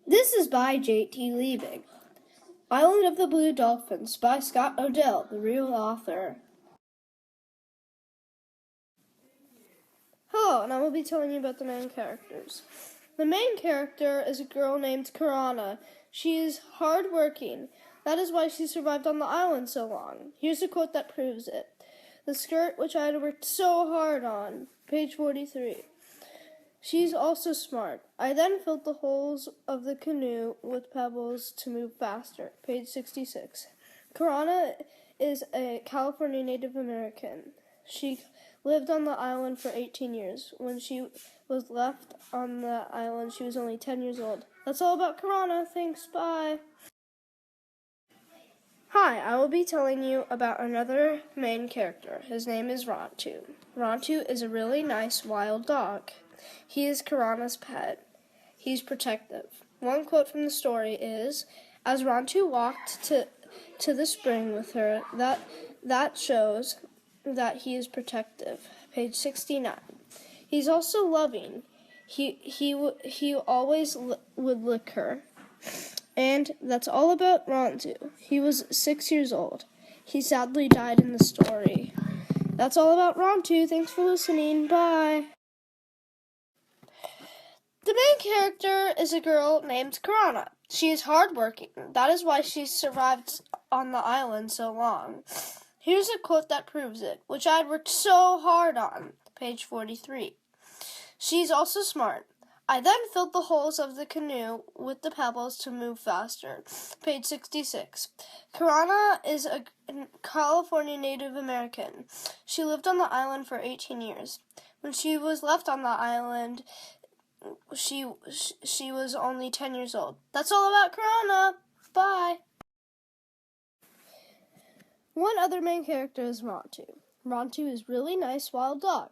This is by J.T. Liebig. Island of the Blue Dolphins by Scott Odell, the real author. Hello, and I will be telling you about the main characters. The main character is a girl named Karana. She is hardworking. That is why she survived on the island so long. Here's a quote that proves it. The skirt which I had worked so hard on. Page 43. She's also smart. I then filled the holes of the canoe with pebbles to move faster. Page 66. Karana is a California Native American. She lived on the island for 18 years. When she was left on the island, she was only 10 years old. That's all about Karana. Thanks. Bye. Hi, I will be telling you about another main character. His name is Rontu. Rontu is a really nice wild dog. He is Karana's pet. He's protective. One quote from the story is, as Rontu walked to the spring with her, that shows that he is protective. Page 69. He's also loving. He always would lick her. And that's all about Rontu. He was 6 years old. He sadly died in the story. That's all about Rontu. Thanks for listening. Bye. The main character is a girl named Karana. She is hardworking. That is why she survived on the island so long. Here's a quote that proves it, which I had worked so hard on. Page 43. She's also smart. I then filled the holes of the canoe with the pebbles to move faster. Page 66. Karana is a California Native American. She lived on the island for 18 years. When she was left on the island, she was only 10 years old. That's all about Karana. Bye. One other main character is Rontu. Rontu is a really nice wild dog.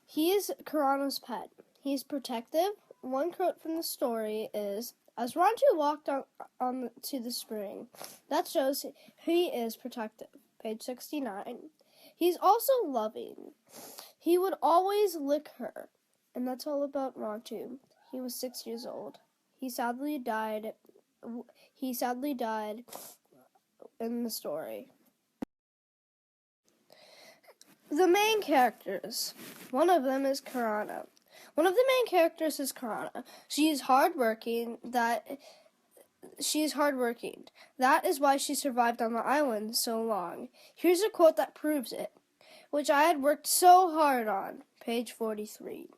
He is Karana's pet. He's protective. One quote from the story is, as Rontu walked on to the spring, that shows he is protective. Page 69. He's also loving. He would always lick her. And that's all about Rontu. He was 6 years old. He sadly died in the story. The main characters. One of them is Karana. One of the main characters is Karana. She is hardworking. That is why she survived on the island so long. Here's a quote that proves it, which I had worked so hard on. Page 43.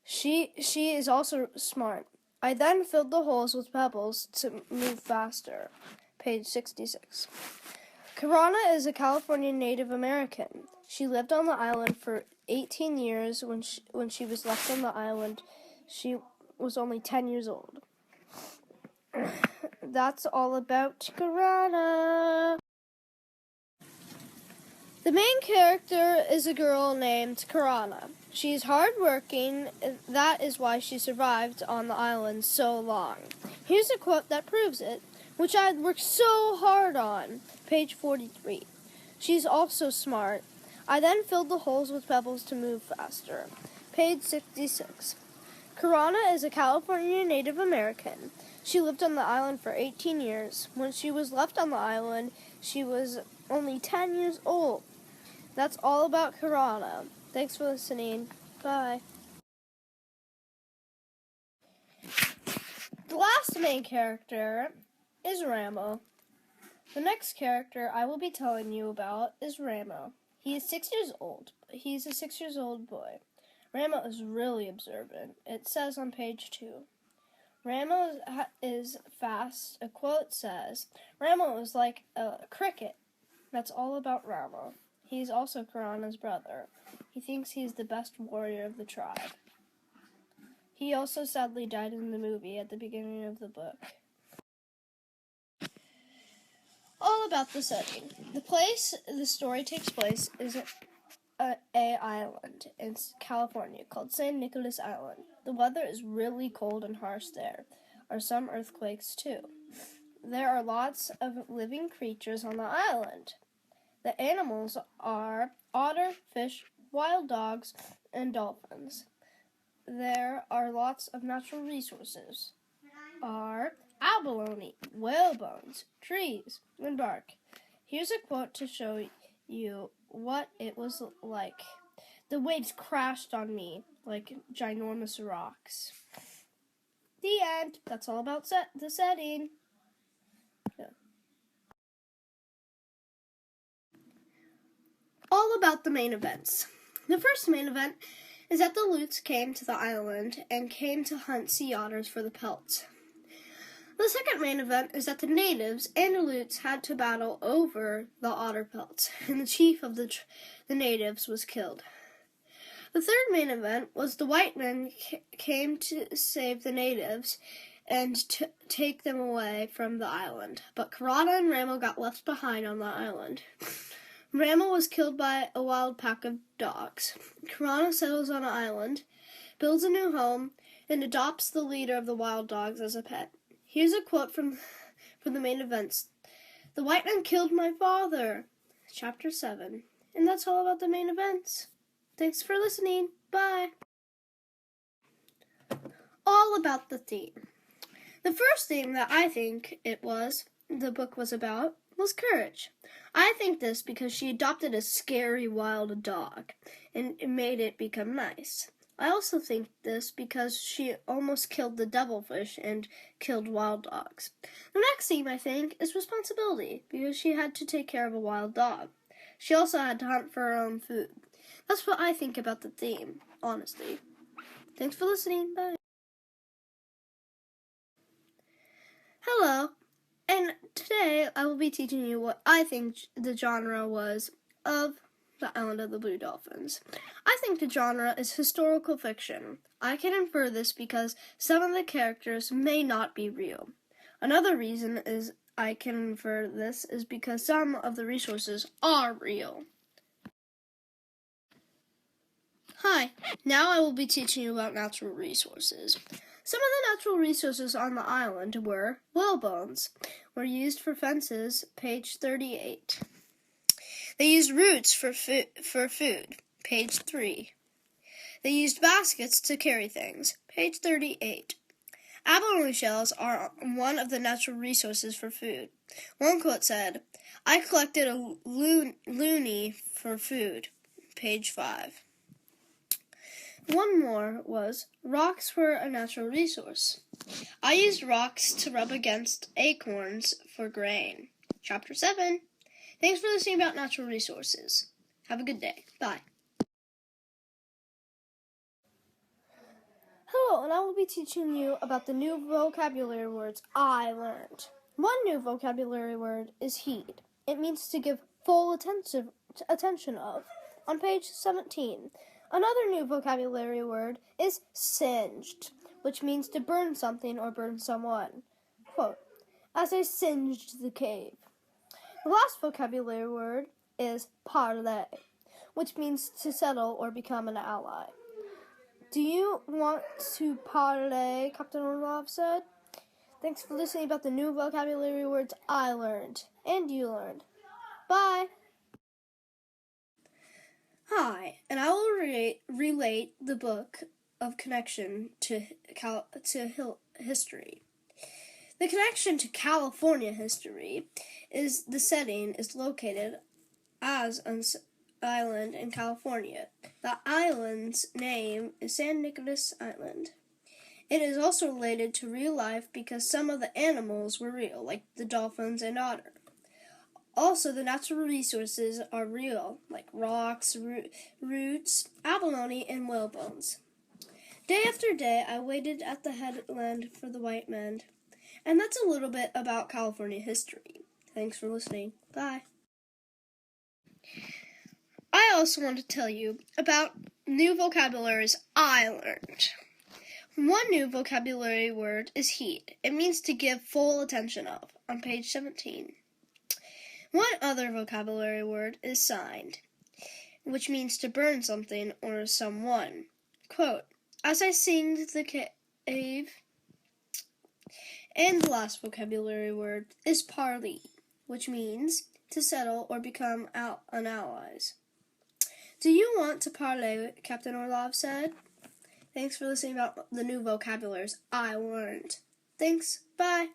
She is also smart. I then filled the holes with pebbles to move faster. Page 66. Karana is a California Native American. She lived on the island for 18 years. When she was left on the island, she was only 10 years old. That's all about Karana. The main character is a girl named Karana. She's hardworking. That is why she survived on the island so long. Here's a quote that proves it, which I had worked so hard on. Page 43. She's also smart. I then filled the holes with pebbles to move faster. Page 66. Karana is a California Native American. She lived on the island for 18 years. When she was left on the island, she was only 10 years old. That's all about Karana. Thanks for listening. Bye. The last main character is Ramo. The next character I will be telling you about is Ramo. He is 6 years old. He's a 6 years old boy. Ramo is really observant. It says on page 2. Ramo is fast. A quote says, Ramo is like a cricket. That's all about Ramo. He's also Karana's brother. He thinks he's the best warrior of the tribe. He also sadly died in the movie at the beginning of the book. All about the setting. The place the story takes place is a island in California called San Nicolas Island. The weather is really cold and harsh there. Are some earthquakes too. There are lots of living creatures on the island. The animals are otter, fish, wild dogs, and dolphins. There are lots of natural resources. are abalone, whalebones, trees, and bark. Here's a quote to show you what it was like. The waves crashed on me like ginormous rocks. The end. That's all about the setting. Yeah. All about the main events. The first main event is that the Lutes came to the island and came to hunt sea otters for the pelts. The second main event is that the natives and the Lutes had to battle over the otter pelts, and the chief of the natives was killed. The third main event was the white men came to save the natives and take them away from the island, but Karana and Ramo got left behind on the island. Ramo was killed by a wild pack of dogs. Karana settles on an island, builds a new home, and adopts the leader of the wild dogs as a pet. Here's a quote from the main events. The white men killed my father. Chapter 7. And that's all about the main events. Thanks for listening. Bye. All about the theme. The first theme that I think the book was about was courage. I think this because she adopted a scary wild dog and made it become nice. I also think this because she almost killed the devilfish and killed wild dogs. The next theme, I think, is responsibility because she had to take care of a wild dog. She also had to hunt for her own food. That's what I think about the theme, honestly. Thanks for listening. Bye. Hello. And today I will be teaching you what I think the genre was of The Island of the Blue Dolphins. I think the genre is historical fiction. I can infer this because some of the characters may not be real. Another reason is I can infer this is because some of the resources are real. Hi, now I will be teaching you about natural resources. Some of the natural resources on the island were whalebones, were used for fences, page 38. They used roots for food, page 3. They used baskets to carry things, page 38. Abalone shells are one of the natural resources for food. One quote said, I collected a loonie for food, page 5. One more was, rocks were a natural resource. I used rocks to rub against acorns for grain. Chapter 7. Thanks for listening about natural resources. Have a good day. Bye. Hello, and I will be teaching you about the new vocabulary words I learned. One new vocabulary word is heed. It means to give full attention of. On page 17. Another new vocabulary word is singed, which means to burn something or burn someone. Quote, as I singed the cave. The last vocabulary word is parley, which means to settle or become an ally. Do you want to parley? Captain Orlov said. Thanks for listening about the new vocabulary words I learned and you learned. Bye. Hi, and I will relate the book of connection to history. The connection to California history is the setting is located as an island in California. The island's name is San Nicolas Island. It is also related to real life because some of the animals were real, like the dolphins and otter. Also, the natural resources are real, like rocks, roots, abalone, and whalebones. Day after day, I waited at the headland for the white men. And that's a little bit about California history. Thanks for listening. Bye. I also want to tell you about new vocabularies I learned. One new vocabulary word is heed. It means to give full attention of, on page 17. One other vocabulary word is signed, which means to burn something or someone. Quote, as I singed the cave. And the last vocabulary word is parley, which means to settle or become an allies. Do you want to parley? Captain Orlov said. Thanks for listening about the new vocabularies I learned. Thanks. Bye.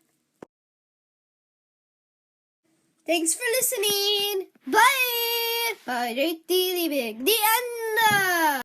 Thanks for listening. Bye. Bye. JT leaving. The end.